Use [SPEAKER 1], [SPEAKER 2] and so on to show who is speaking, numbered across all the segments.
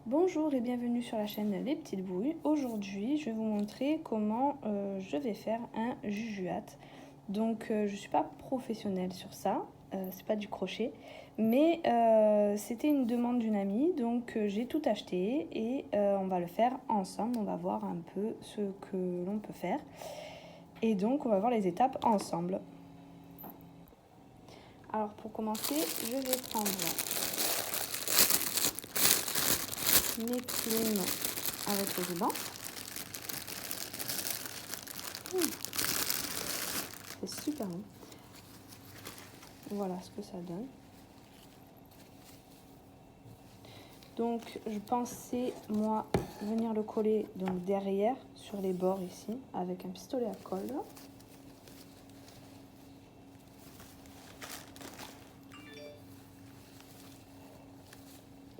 [SPEAKER 1] Bonjour et bienvenue sur la chaîne Les Petites Bouilles. Aujourd'hui, je vais vous montrer comment je vais faire un jujuat. Donc, je ne suis pas professionnelle sur ça, c'est pas du crochet, mais c'était une demande d'une amie, donc j'ai tout acheté et on va le faire ensemble. On va voir un peu ce que l'on peut faire et donc on va voir les étapes ensemble. Alors, pour commencer, je vais prendre mes plumes avec le ruban. C'est super bon. Voilà ce que ça donne. Donc je pensais moi venir le coller donc derrière sur les bords ici avec un pistolet à colle.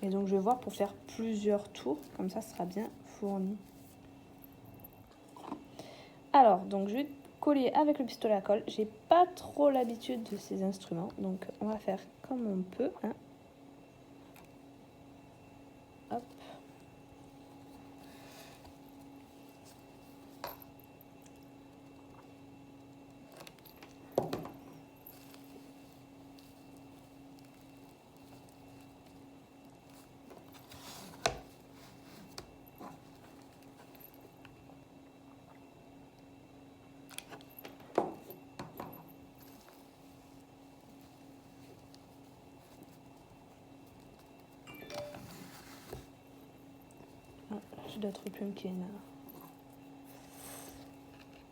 [SPEAKER 1] Et donc je vais voir pour faire plusieurs tours, comme ça ce sera bien fourni. Alors donc je vais coller avec le pistolet à colle. J'ai pas trop l'habitude de ces instruments, donc on va faire comme on peut. Hein. Hop. J'ai d'autres plumes qui viennent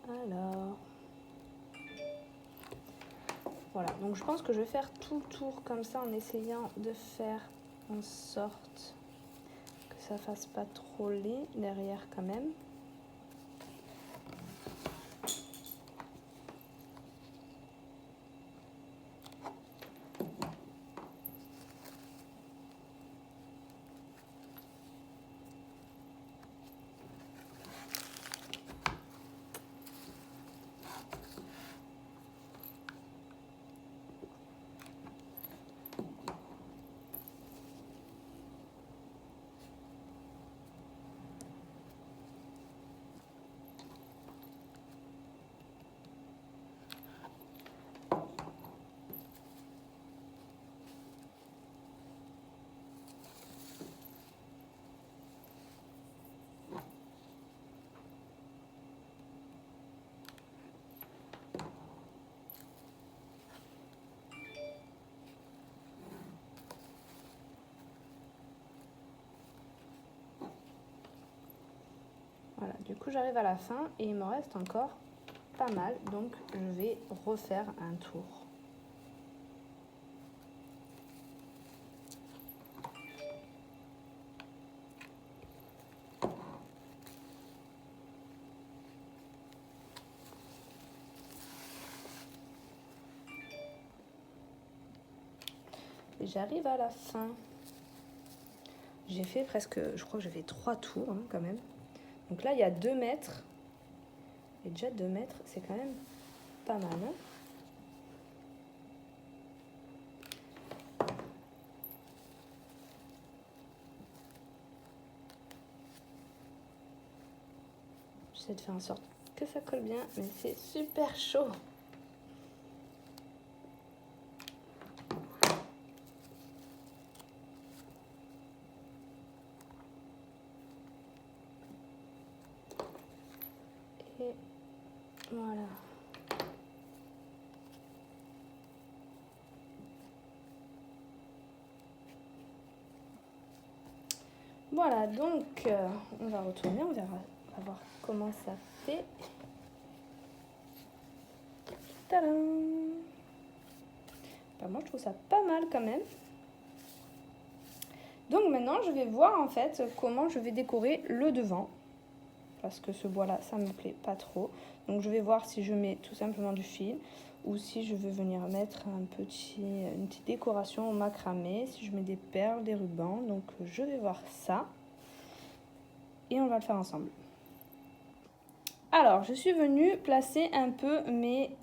[SPEAKER 1] là. Alors. Voilà, donc je pense que je vais faire tout le tour comme ça en essayant de faire en sorte que ça fasse pas trop laid derrière quand même. Voilà, du coup j'arrive à la fin et il me reste encore pas mal, donc je vais refaire un tour. Et j'arrive à la fin. J'ai fait presque, je crois que j'ai fait 3 tours hein, quand même. Donc là il y a 2 mètres. Et déjà 2 mètres, c'est quand même pas mal. Hein. J'essaie de faire en sorte que ça colle bien, mais c'est super chaud. Et voilà. Voilà, donc on va retourner, on va voir comment ça fait. Tadam! Ben, moi je trouve ça pas mal quand même. Donc maintenant je vais voir en fait comment je vais décorer le devant. Parce que ce bois là ça me plaît pas trop. Donc je vais voir si je mets tout simplement du fil. Ou si je veux venir mettre une petite décoration au macramé. Si je mets des perles, des rubans. Donc je vais voir ça. Et on va le faire ensemble. Alors, je suis venue placer un peu mes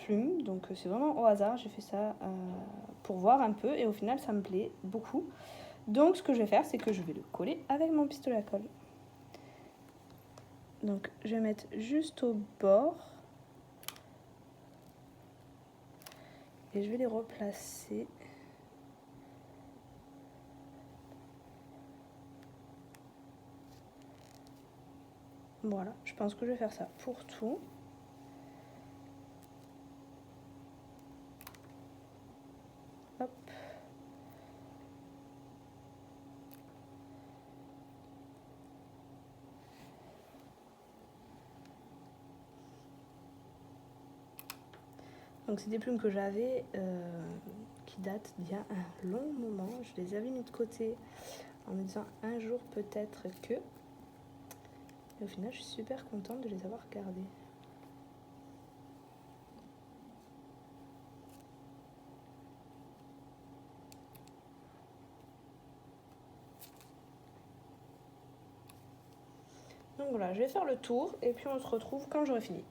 [SPEAKER 1] plumes. Donc c'est vraiment au hasard. J'ai fait ça pour voir un peu. Et au final, ça me plaît beaucoup. Donc ce que je vais faire, c'est que je vais le coller avec mon pistolet à colle. Donc je vais mettre juste au bord. Et je vais les replacer. Voilà, je pense que je vais faire ça pour tout. Hop. Donc c'est des plumes que j'avais qui datent d'il y a un long moment. Je les avais mis de côté en me disant un jour peut-être que. Et au final, je suis super contente de les avoir gardées. Donc voilà, je vais faire le tour et puis on se retrouve quand j'aurai fini.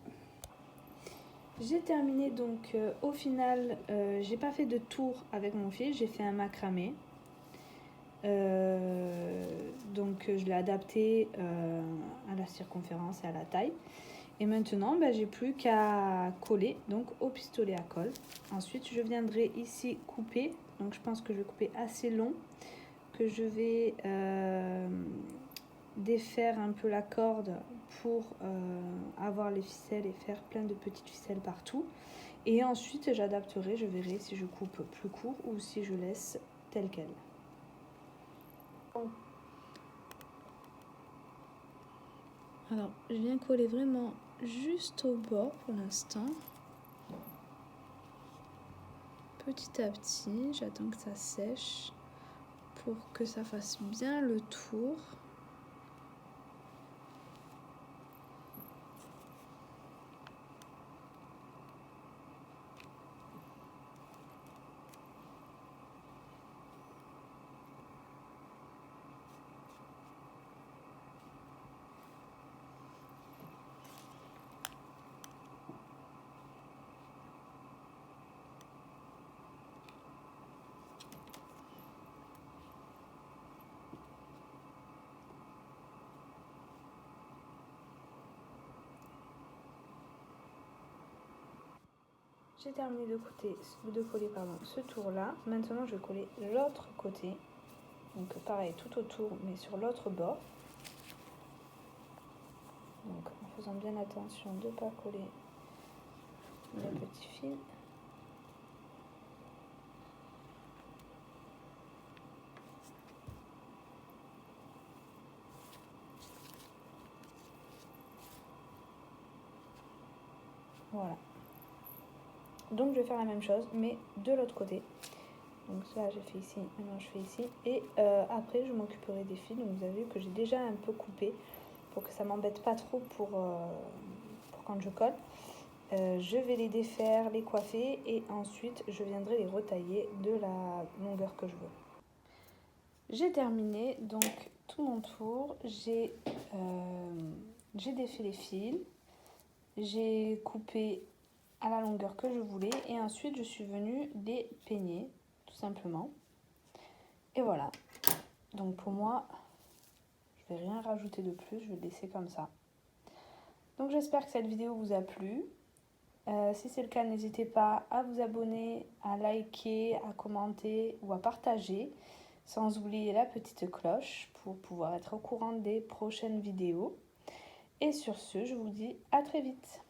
[SPEAKER 1] J'ai terminé donc au final, j'ai pas fait de tour avec mon fil, j'ai fait un macramé. Donc je l'ai adapté à la circonférence et à la taille. Et maintenant, j'ai plus qu'à coller donc au pistolet à colle. Ensuite, je viendrai ici couper. Donc je pense que je vais couper assez long, que je vais défaire un peu la corde pour avoir les ficelles et faire plein de petites ficelles partout. Et ensuite, j'adapterai, je verrai si je coupe plus court ou si je laisse tel quel. Alors, je viens coller vraiment juste au bord pour l'instant. Petit à petit, j'attends que ça sèche pour que ça fasse bien le tour. J'ai terminé de coller ce tour-là. Maintenant, je vais coller l'autre côté. Donc pareil, tout autour, mais sur l'autre bord. Donc en faisant bien attention de ne pas coller les petits fils. Voilà. Donc je vais faire la même chose, mais de l'autre côté. Donc ça j'ai fait ici, maintenant je fais ici. Et après je m'occuperai des fils. Donc vous avez vu que j'ai déjà un peu coupé pour que ça m'embête pas trop pour quand je colle. Je vais les défaire, les coiffer et ensuite je viendrai les retailler de la longueur que je veux. J'ai terminé donc tout mon tour. J'ai défait les fils. J'ai coupé à la longueur que je voulais et ensuite je suis venue les peigner tout simplement. Et voilà. Donc pour moi, je vais rien rajouter de plus, je vais le laisser comme ça. Donc j'espère que cette vidéo vous a plu. Si c'est le cas, n'hésitez pas à vous abonner, à liker, à commenter ou à partager. Sans oublier la petite cloche pour pouvoir être au courant des prochaines vidéos. Et sur ce, je vous dis à très vite.